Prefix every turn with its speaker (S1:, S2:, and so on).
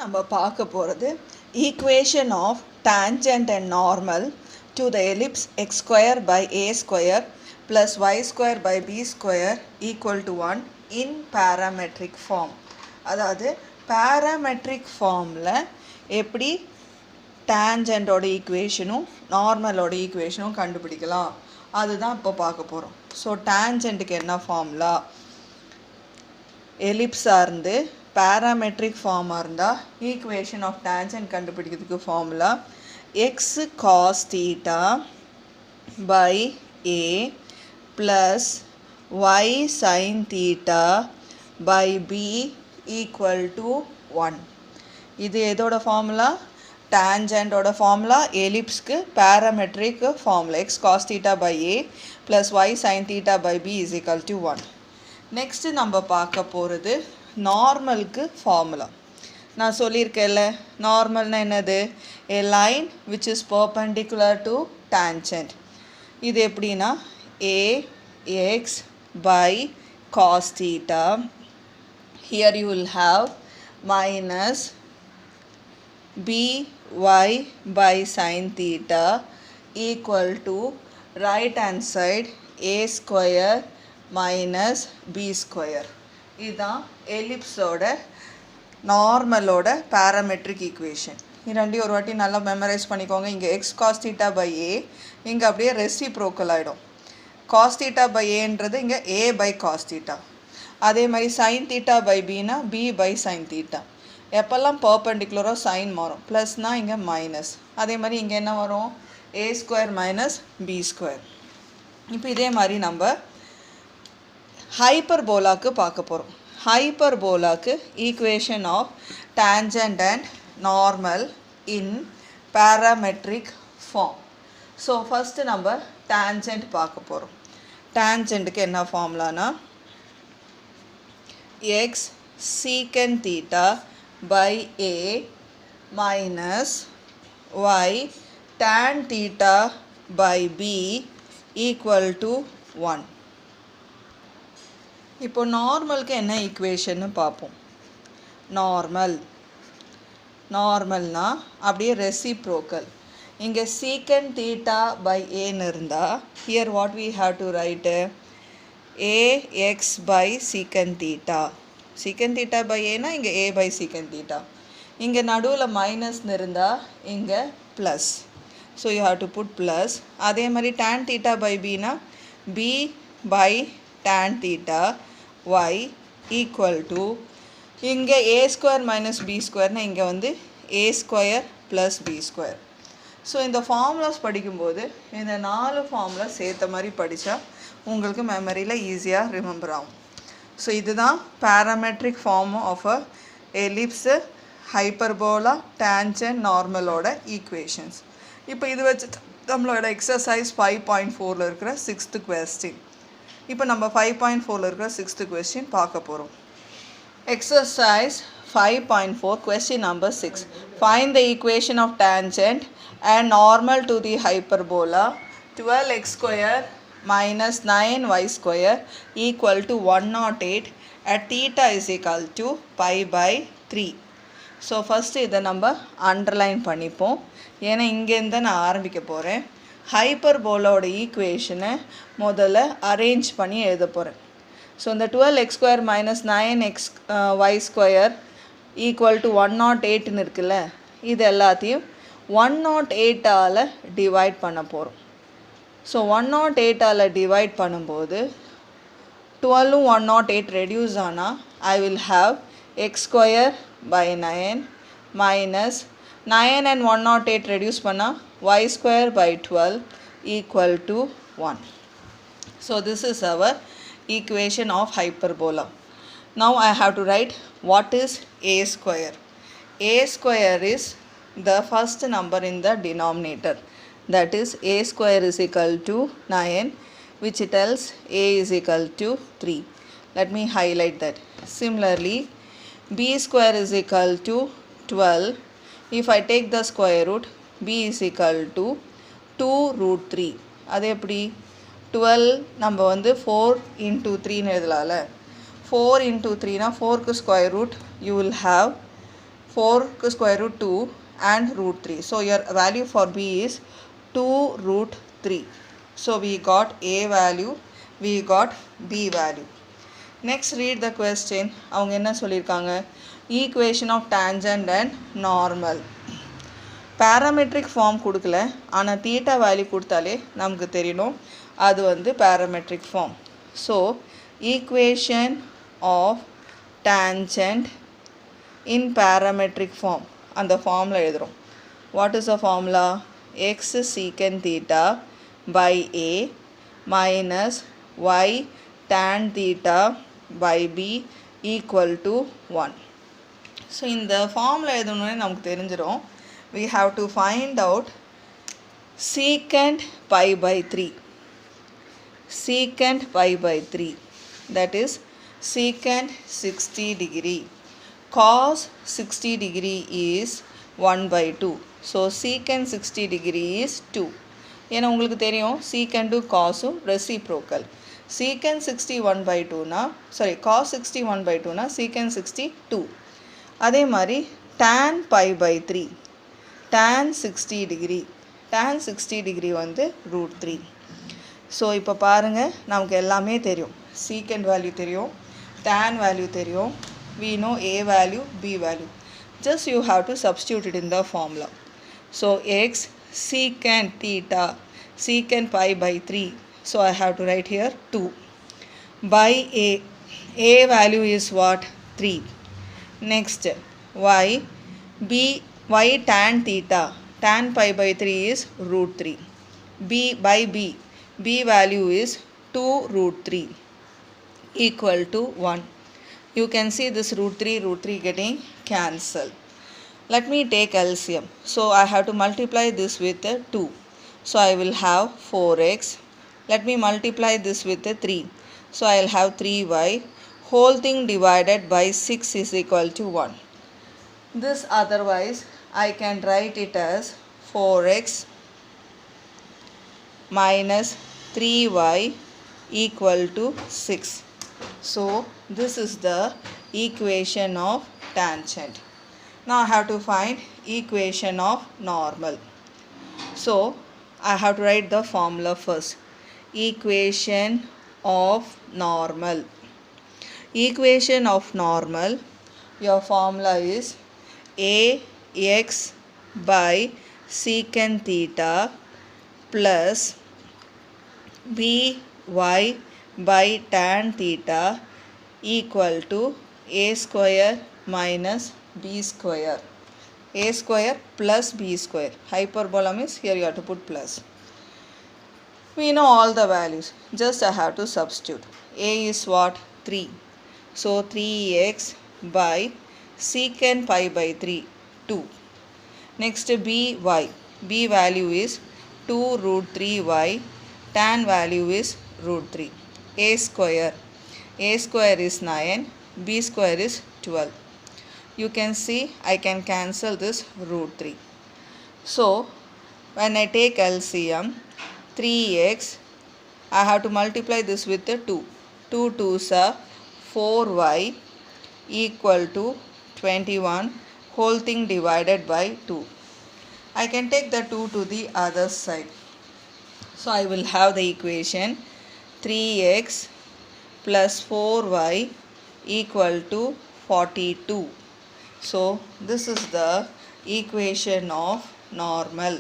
S1: நம்ம பார்க்க போகிறது equation of tangent and normal to the ellipse x square by a square plus y square by b square equal to 1 in parametric form. அதாவது parametric formல எப்படி tangentோட ஈக்குவேஷனும் நார்மலோட ஈக்குவேஷனும் கண்டுபிடிக்கலாம் அதுதான் இப்போ பார்க்க போகிறோம். ஸோ tangentக்கு என்ன ஃபார்முலா, எலிப்ஸாக இருந்து parametric ஃபார்மாக இருந்தால் ஈக்குவேஷன் ஆஃப் tangent கண்டுபிடிக்கிறதுக்கு formula x cos theta by a plus y sin theta by b equal to 1. இது எதோட ஃபார்முலா, tangentோட ஃபார்முலா, எலிப்ஸ்க்கு parametric formula x cos theta by a plus y sin theta by b is equal to 1. Next நம்ம பார்க்க போகிறது நார்மலுக்கு formula. நான் சொல்லியிருக்கேன்ல, நார்மல்னா என்னது, a line which is perpendicular to tangent. இது எப்படின்னா ax by cos theta, here you will have minus by by sin theta equal to right hand side a square minus b square. இதுதான் எலிப்ஸோட நார்மலோட parametric equation. இரண்டையும் ஒரு வாட்டி நல்லா memorise பண்ணிக்கோங்க. இங்கே x cos theta by a, இங்கே அப்படியே reciprocal ஆகிடும். cos theta by aன்றது இங்கே a by cos theta. அதே மாதிரி sin theta by bனா b by sin theta. எப்போல்லாம் பர்பண்டிகுலராக சைன் மாறும், ப்ளஸ்னால் இங்கே மைனஸ். அதே மாதிரி இங்கே என்ன வரும், a square minus b square. இப்போ இதே மாதிரி நம்ம ஹைப்பர்போலாக்கு பார்க்க போகிறோம். ஹைப்பர்போலாக்கு equation of tangent and normal in parametric form. So first நம்ம tangent பார்க்க போகிறோம். tangentக்கு என்ன ஃபார்முலானா x secant theta by a minus y tan theta by b equal to 1. இப்போ நார்மலுக்கு என்ன ஈக்குவேஷன்னு பார்ப்போம். நார்மல்னா அப்படியே ரெசிப்ரோக்கல். இங்கே secant theta by aன்னு இருந்தால் here what we have to write, ax by secant theta. secant theta by aனா இங்கே a by secant theta. இங்கே நடுவில் மைனஸ்னு இருந்தால் இங்கே plus. So you have to put plus. அதே மாதிரி tan theta by bனா b by tan theta y equal to இங்கே a ஸ்கொயர் மைனஸ் b ஸ்கொயர்னா இங்கே வந்து a square plus b square. So இந்த ஃபார்முலாஸ் படிக்கும்போது இந்த 4 ஃபார்முலா சேர்த்த மாதிரி படித்தா உங்களுக்கு மெமரியில் ஈஸியாக ரிமெம்பர் ஆகும். ஸோ இதுதான் parametric form of a ellipse, hyperbola, tangent, நார்மலோட ஈக்குவேஷன்ஸ். இப்போ இது வச்சு நம்மளோட எக்ஸசைஸ் 5.4ல் இருக்கிற 6th கொஸ்டின். இப்போ நம்ம 5.4ல் இருக்கிற 6th கொஸ்டின் பார்க்க போகிறோம். Exercise 5.4 question number 6. Find the equation of tangent and normal to the hyperbola 12x square minus 9y square equal to 108 at theta is equal to pi by 3. So first இதை நம்ம underline பண்ணிப்போம், ஏன்னா இங்கேருந்து நான் ஆரம்பிக்க போகிறேன். ஹைப்பர்போலாவோட ஈக்குவேஷனை முதல்ல அரேஞ்ச் பண்ணி எழுத போகிறேன். ஸோ இந்த 12x square minus 9y square equal to 108ன்னு இருக்குல்ல, இது எல்லாத்தையும் 108ஆல் டிவைட் பண்ண போகிறோம். ஸோ 108ஆல் டிவைட் பண்ணும்போது 12 108 ரெடியூஸ் ஆனால் I will have x square by 9 minus 9 and 108 reduce பண்ணால் y square by 12 equal to 1. So this is our equation of hyperbola. Now I have to write what is a square. A square is the first number in the denominator, that is a square is equal to 9, which tells a is equal to 3. Let me highlight that. Similarly b square is equal to 12. If I take the square root, b is equal to 2 root 3. அது எப்படி 12 நம்ம வந்து 4 into 3ன்னு எழுதலாம்ல. 4 into 3 na 4 க்கு square root you will have 4 square root 2 and root 3. So your value for b is 2 root 3. So we got a value, we got b value. Next read the question. அவங்க என்ன சொல்லியிருக்காங்க, equation of tangent and normal. parametric form கொடுக்கல, ஆனால் theta value கொடுத்தாலே நமக்கு தெரியணும் அது வந்து parametric form. So equation of tangent in parametric form, அந்த formula எழுதுறோம். What is the formula? X secant theta by a minus y tan theta by b equal to 1. So இந்த formula எழுதணும்னே நமக்கு தெரிஞ்சிடும். We have to find out secant pi by 3. Secant pi by 3, that is secant 60 degree. Cos 60 degree is 1 by 2. So secant 60 degree is 2. ஏன்னா உங்களுக்கு தெரியும் secant cosம் reciprocal. secant 61 by 2 னா cos 61 by 2 னா secant 62. அதே மாதிரி tan pi by 3, tan 60 degree, tan 60 degree வந்து root 3. So இப்போ பாருங்கள் நமக்கு எல்லாமே தெரியும். secant value தெரியும், tan value தெரியும், we know a value, b value. Just you have to substitute it in the formula. So x secant theta, secant pi by 3. So I have to write here 2 by a. A value is what? 3. Next y, b, y tan theta, tan pi by 3 is root 3. b by b, b value is 2 root 3 equal to 1. You can see this root 3 getting cancelled. Let me take LCM. So I have to multiply this with 2. So I will have 4x. Let me multiply this with 3. So I will have 3y. Whole thing divided by 6 is equal to 1. This otherwise I can write it as 4x minus 3y equal to 6. So this is the equation of tangent. Now I have to find equation of normal. So I have to write the formula first. Equation of normal. Equation of normal, your formula is ax by secant theta plus by by tan theta equal to a square minus b square. A square plus b square. Hyperbola means here you have to put plus. We know all the values. Just I have to substitute. A is what? 3. So 3x by secant pi by 3, 2. Next by. B value is 2 root 3y. Tan value is root 3. A square. A square is 9. B square is 12. You can see I can cancel this root 3. So when I take LCM, 3x, I have to multiply this with 2. 2 2s are 4y equal to 21. Whole thing divided by 2. I can take the 2 to the other side. So I will have the equation 3x plus 4y equal to 42. So this is the equation of normal.